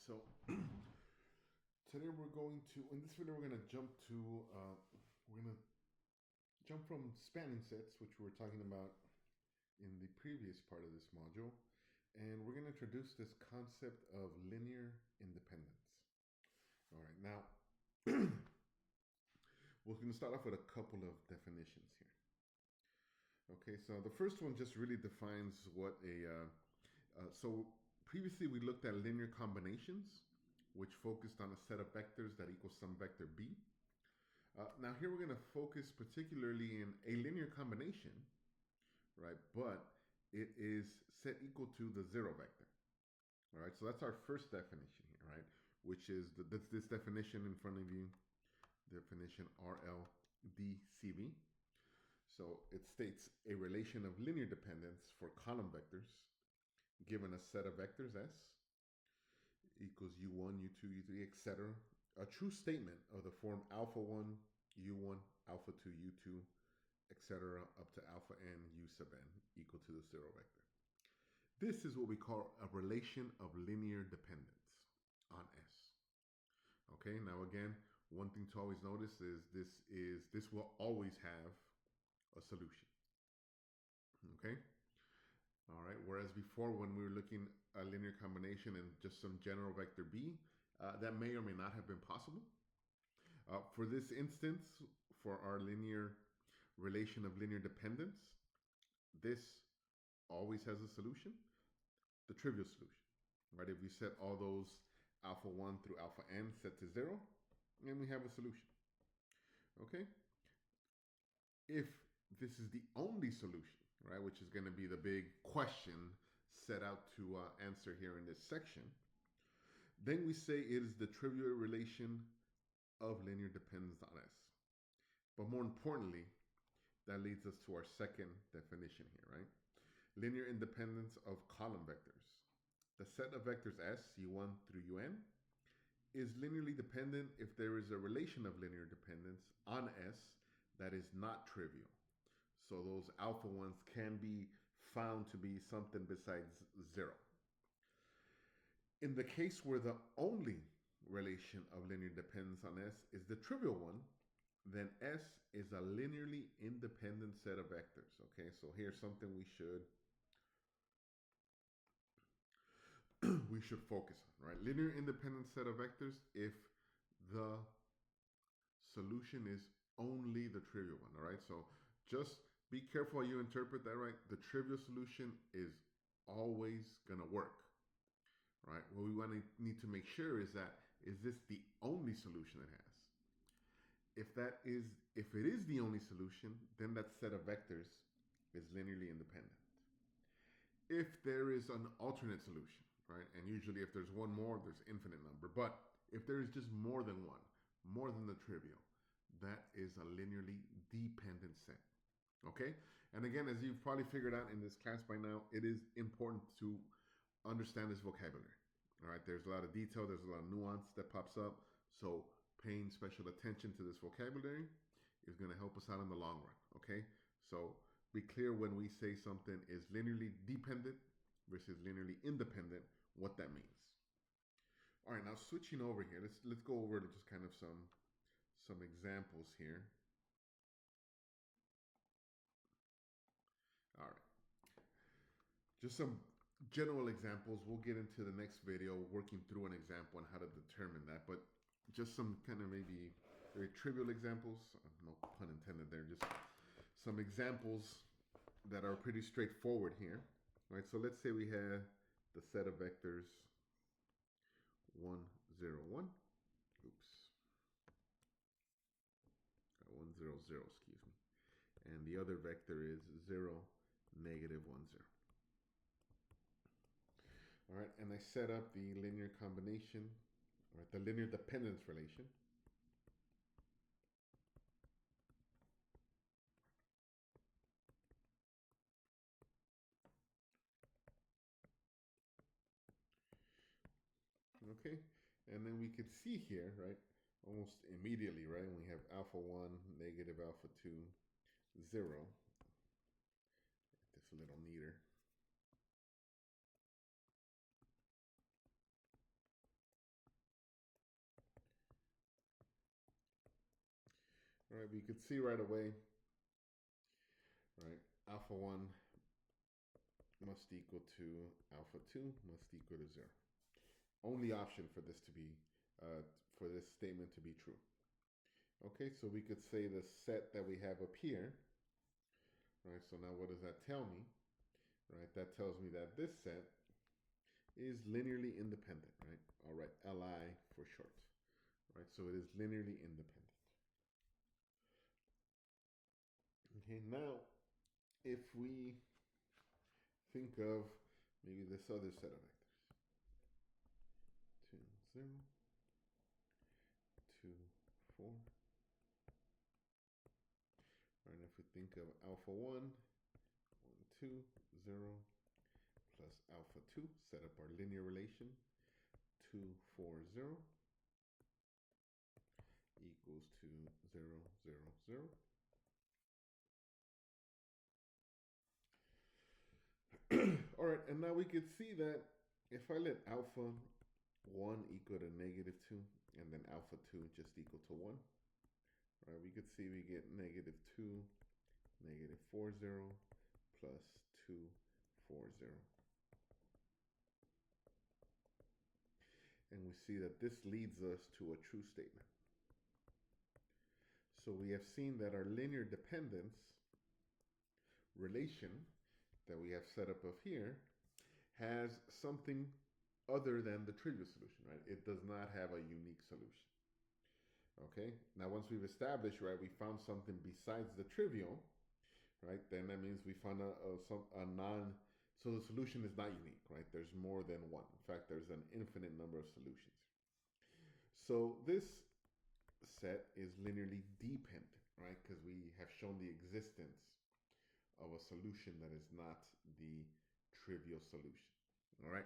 So today we're going to, in this video, we're going to jump to, we're going to jump from spanning sets, which we were talking about in the previous part of this module, and we're going to introduce this concept of linear independence. All right, now we're going to start off with a couple of definitions here. Okay, so the first one just really defines what so previously we looked at linear combinations, which focused on a set of vectors that equals some vector b. Now here we're going to focus particularly in a linear combination, right? But it is set equal to the zero vector. All right, so that's our first definition here, right? Which is this definition in front of you, definition RLDCV. So it states a relation of linear dependence for column vectors given a set of vectors S equals U1, U2, U3, etc. A true statement of the form alpha 1, U1, alpha 2, U2, etc. up to alpha n, U sub n equal to the zero vector. This is what we call a relation of linear dependence on S. Okay, now again, one thing to always notice is this will always have a solution. Okay? All right, whereas before when we were looking at a linear combination and just some general vector b, that may or may not have been possible. For this instance, for our linear relation of linear dependence, this always has a solution, the trivial solution, right? If we set all those alpha 1 through alpha n set to 0, then we have a solution, okay? If this is the only solution, right, which is going to be the big question set out to answer here in this section, then we say it is the trivial relation of linear dependence on S. But more importantly, that leads us to our second definition here, right? Linear independence of column vectors. The set of vectors S, U1 through Un, is linearly dependent if there is a relation of linear dependence on S that is not trivial. So those alpha ones can be found to be something besides 0. In the case where the only relation of linear dependence on S is the trivial one, then S is a linearly independent set of vectors. Okay, so here's something we should focus on, right? Linear independent set of vectors if the solution is only the trivial one. All right, so just be careful how you interpret that, right? The trivial solution is always going to work, right? What we need to make sure is that, is this the only solution it has? If it is the only solution, then that set of vectors is linearly independent. If there is an alternate solution, right? And usually if there's one more, there's infinite number. But if there is just more than one, more than the trivial, that is a linearly dependent set. Okay? And again, as you've probably figured out in this class by now, it is important to understand this vocabulary. All right? There's a lot of detail, there's a lot of nuance that pops up. So paying special attention to this vocabulary is going to help us out in the long run. Okay? So be clear when we say something is linearly dependent versus linearly independent, what that means. All right, now switching over here, let's go over to just kind of some examples here. All right, just some general examples. We'll get into the next video working through an example and how to determine that, but just some kind of maybe very trivial examples, no pun intended there, just some examples that are pretty straightforward here. All right, so let's say we had the set of vectors 1, 0, 1. Oops. Got 1, 0, 0, excuse me. And the other vector is 0, negative 1, 0. All right, and I set up the linear combination, all right, the linear dependence relation. Okay, and then we could see here, right, almost immediately, right, when we have alpha 1, negative alpha 2, 0. Make this a little neater. All right, we could see right away, right, alpha 1 must equal to alpha 2 must equal to 0. Only option for this to be, for this statement to be true. Okay, so we could say the set that we have up here, right, so now what does that tell me? Right, that tells me that this set is linearly independent, right? All right, Li for short, right? So it is linearly independent. Okay, now if we think of maybe this other set of vectors, 2, 0, 2, 4. All right, if we think of alpha 1, 1, 2, 0, plus alpha 2, set up our linear relation, 2, 4, 0, equals to 0, 0, 0. All right, and now we could see that if I let alpha 1 equal to negative 2, and then alpha 2 just equal to 1, right, we could see we get negative 2, negative 4, 0, plus 2, 4, 0. And we see that this leads us to a true statement. So we have seen that our linear dependence relation that we have set up here has something other than the trivial solution, right? It does not have a unique solution. Okay, now once we've established, right, we found something besides the trivial, right, then that means we found so the solution is not unique, right? There's more than one. In fact, there's an infinite number of solutions. So this set is linearly dependent, right? Because we have shown the existence of a solution that is not the trivial solution. All right.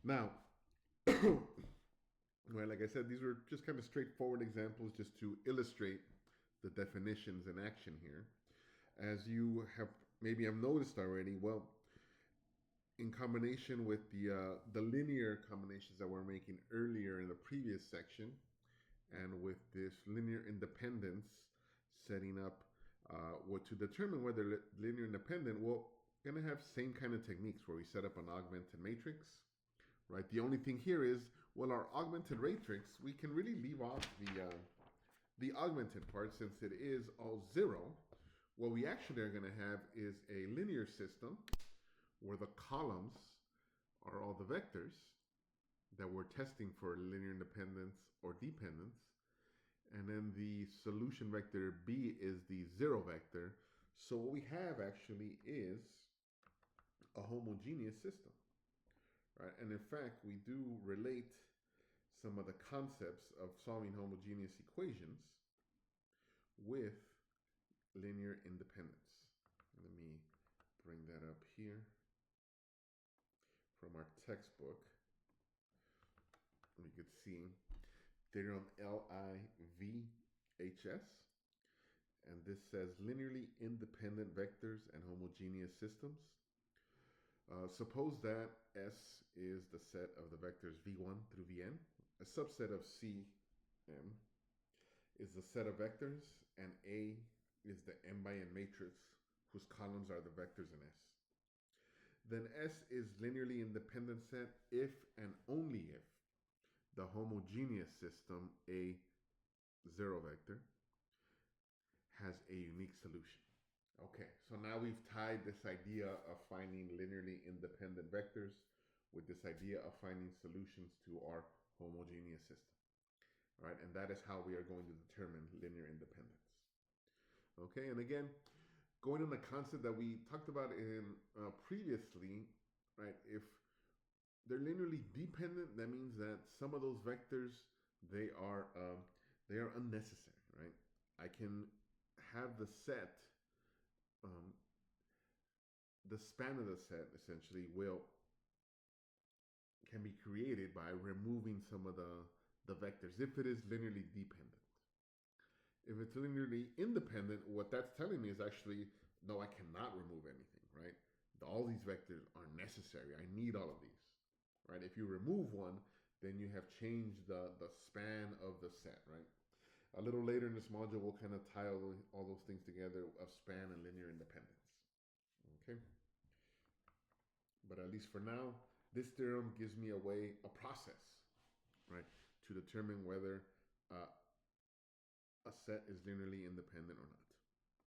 Now, well, like I said, these were just kind of straightforward examples just to illustrate the definitions in action here. As you have maybe have noticed already, well, in combination with the linear combinations that we're making earlier in the previous section, and with this linear independence setting up what to determine whether linear independent, well, going to have same kind of techniques where we set up an augmented matrix, right? The only thing here is, well, our augmented matrix, we can really leave off the augmented part since it is all 0. What we actually are going to have is a linear system where the columns are all the vectors that we're testing for linear independence or dependence. And then the solution vector B is the 0 vector. So what we have actually is a homogeneous system, right? And in fact, we do relate some of the concepts of solving homogeneous equations with linear independence. Let me bring that up here from our textbook. We could see theorem LIVHS, and this says linearly independent vectors and homogeneous systems. Suppose that S is the set of the vectors V1 through Vn. A subset of Cm is the set of vectors, and A is the m by n matrix whose columns are the vectors in S. Then S is linearly independent set if and only if the homogeneous system A 0 vector has a unique solution. Okay, so now we've tied this idea of finding linearly independent vectors with this idea of finding solutions to our homogeneous system. All right, and that is how we are going to determine linear independence. Okay, and again, going on the concept that we talked about in previously, right? If they're linearly dependent, that means that some of those vectors they are unnecessary, right? I can have the set, the span of the set essentially can be created by removing some of the vectors if it is linearly dependent. If it's linearly independent, what that's telling me is actually, no, I cannot remove anything, right? All these vectors are necessary. I need all of these, right? If you remove one, then you have changed the span of the set, right? A little later in this module, we'll kind of tie all those things together of span and linear independence. Okay? But at least for now, this theorem gives me a process, right, to determine whether a set is linearly independent or not.